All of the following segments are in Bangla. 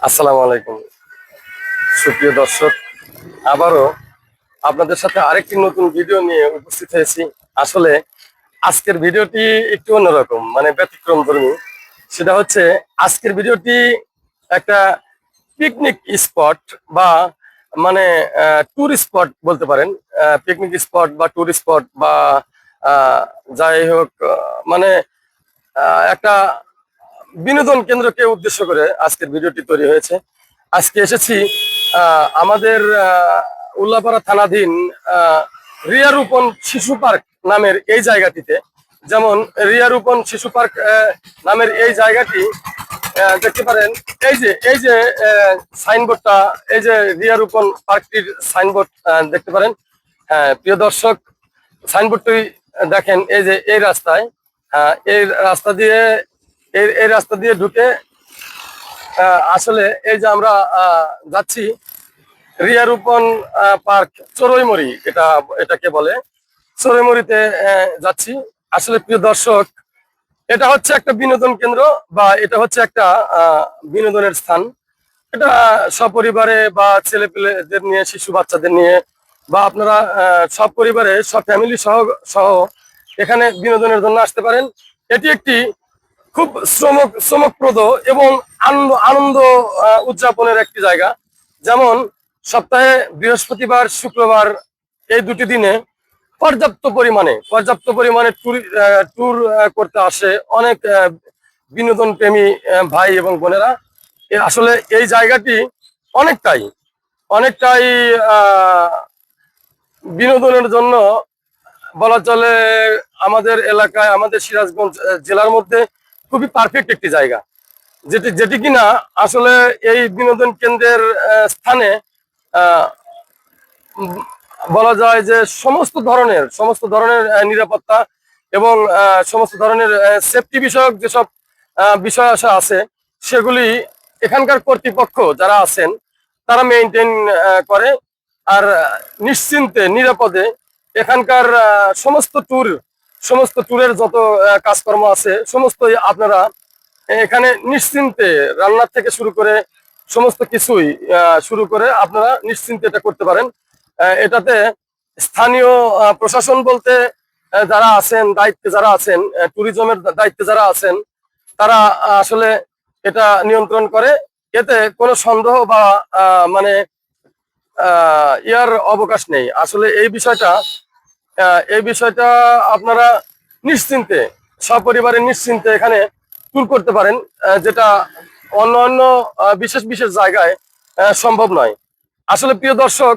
আসসালামু আলাইকুম সুপ্রিয় দর্শক, আবারও আপনাদের সাথে আরেকটি নতুন ভিডিও নিয়ে উপস্থিত হয়েছি। আসলে আজকের ভিডিওটি একটু অন্যরকম, মানে ব্যতিক্রম ধর্মী। সেটা হচ্ছে আজকের ভিডিওটি একটা পিকনিক স্পট বা মানে ট্যুর স্পট বলতে পারেন। পিকনিক স্পট বা ট্যুর স্পট বা যাই হোক, মানে একটা বিনোদন কেন্দ্রকে উদ্দেশ্য করে আজকের ভিডিওটি তৈরি হয়েছে। আজকে এসেছি আমাদের উল্লাপাড়া থানাধীন রিয়ারূপন শিশু পার্ক নামের এই জায়গাটিতে। যেমন রিয়ারূপন শিশু পার্ক নামের এই জায়গাটি দেখতে পারেন। এই যে সাইনবোর্ডটা, এই যে রিয়ারূপন পার্কটির সাইনবোর্ড দেখতে পারেন। হ্যাঁ প্রিয় দর্শক, সাইনবোর্ডটি দেখেন। এই যে এই রাস্তায়, এই রাস্তা দিয়ে এই রাস্তা দিয়ে ঢুকে আসলে এই যে আমরা যাচ্ছি রিয়ারূপন পার্ক চড়ুইমুড়ি, এটাকে বলে। চড়ুইমুড়িতে যাচ্ছি। আসলে প্রিয় দর্শক, এটা হচ্ছে একটা বিনোদন কেন্দ্র বা এটা হচ্ছে একটা বিনোদনের স্থান। এটা সপরিবারে বা ছেলে পেলেদের নিয়ে, শিশু বাচ্চাদের নিয়ে বা আপনারা সব পরিবারে সব ফ্যামিলি সহ সহ এখানে বিনোদনের জন্য আসতে পারেন। এটি একটি খুব চমকপ্রদ এবং আনন্দ আনন্দ উদযাপনের একটি জায়গা। যেমন সপ্তাহে বৃহস্পতিবার, শুক্রবার এই দুটি দিনে পর্যাপ্ত পরিমাণে ট্যুর করতে আসে অনেক বিনোদন প্রেমী ভাই এবং বোনেরা। আসলে এই জায়গাটি অনেকটাই অনেকটাই বিনোদনের জন্য বলা চলে। আমাদের এলাকায়, আমাদের সিরাজগঞ্জ জেলার মধ্যে খুবই পারফেক্ট একটি জায়গা, যেটি যেটি কিনা আসলে এই বিনোদন কেন্দ্রের স্থানে আহ, উম, বলা যায় যে সমস্ত ধরনের নিরাপত্তা এবং সমস্ত ধরনের সেফটি বিষয়ক যেসব বিষয় আসা আছে, সেগুলি এখানকার কর্তৃপক্ষ যারা আছেন তারা মেনটেন করে। আর নিশ্চিন্তে নিরাপদে এখানকার সমস্ত ট্যুরের যত কাজকর্ম আছে সমস্তই আপনারা এখানে নিশ্চিন্তে, রান্নার থেকে শুরু করে সমস্ত কিছুই শুরু করে আপনারা নিশ্চিন্তে এটা করতে পারেন। এটাতে স্থানীয় প্রশাসন বলতে যারা আছেন, দায়িত্বে যারা আছেন, ট্যুরিজমের দায়িত্বে যারা আছেন, তারা আসলে এটা নিয়ন্ত্রণ করে। এতে কোনো সন্দেহ বা মানে ইয়ার অবকাশ নেই। আসলে এই বিষয়টা আপনারা নিশ্চিন্তে, সপরিবারে নিশ্চিন্তে এখানে ট্যুর করতে পারেন, যেটা অন্য অন্য বিশেষ বিশেষ জায়গায় সম্ভব নয়। আসলে প্রিয় দর্শক,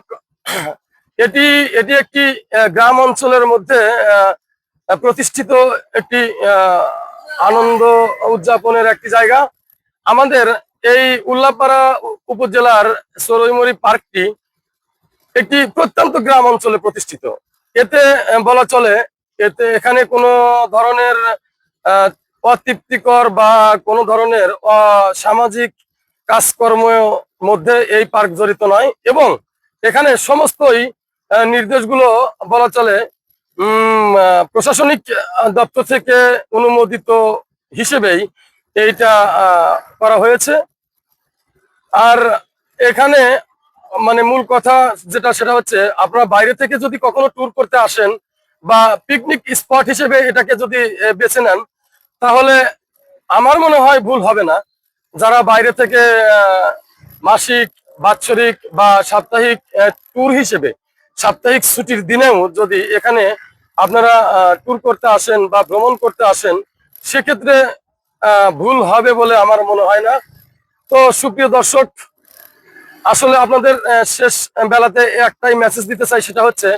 এটি এটি একটি গ্রাম অঞ্চলের মধ্যে প্রতিষ্ঠিত একটি আনন্দ উদযাপনের একটি জায়গা। আমাদের এই উল্লাপাড়া উপজেলার চড়ুইমুড়ি পার্কটি একটি প্রত্যন্ত গ্রাম অঞ্চলে প্রতিষ্ঠিত। এতে বলা চলে, এখানে কোনো ধরনের অতৃপ্তিকর বা কোনো ধরনের অসামাজিক কাজকর্মের মধ্যে এই পার্ক জড়িত নয়, এবং এখানে সমস্তই নির্দেশগুলো বলা চলে প্রশাসনিক দপ্তর থেকে অনুমোদিত হিসেবেই এইটা করা হয়েছে। আর এখানে মানে মূল কথা সেটা হচ্ছে, আপনারা বাইরে থেকে যদি কখনো ট্যুর করতে আসেন বা পিকনিক স্পট হিসেবে এটাকে যদি বেছে নেন, তাহলে আমার মনে হয় ভুল হবে না। যারা বাইরে থেকে মাসিক, বাৎসরিক বা সাপ্তাহিক ট্যুর হিসেবে সাপ্তাহিক ছুটির দিনেও যদি এখানে আপনারা ট্যুর করতে আসেন বা ভ্রমণ করতে আসেন, সেক্ষেত্রে ভুল হবে বলে আমার মনে হয় না। তো সুপ্রিয় দর্শক, আসলে আপনাদের শেষ বেলাতে একটাই মেসেজ দিতে চাই, সেটা হচ্ছে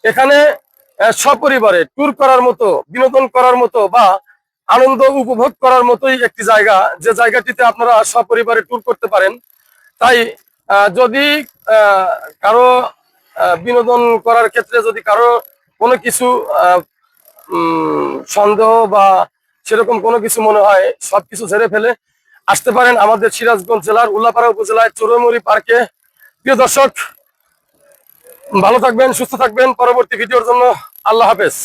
এখানে সপরিবারে ট্যুর করার মতো, বিনোদন করার মতো বা আনন্দ উপভোগ করার মতোই একটি জায়গা, যে জায়গাটিতে আপনারা সপরিবারে ট্যুর করতে পারেন। তাই যদি কারো বিনোদন করার ক্ষেত্রে যদি কারো কোনো কিছু সন্দেহ বা সেরকম কোনো কিছু মনে হয়, সবকিছু ঝেড়ে ফেলে আসতে পারেন আমাদের সিরাজগঞ্জ জেলার উল্লাপাড়া উপজেলায় চড়ুইমুড়ি পার্কে। প্রিয় দর্শক, ভালো থাকবেন, সুস্থ থাকবেন। পরবর্তী ভিডিওর জন্য আল্লাহ হাফেজ।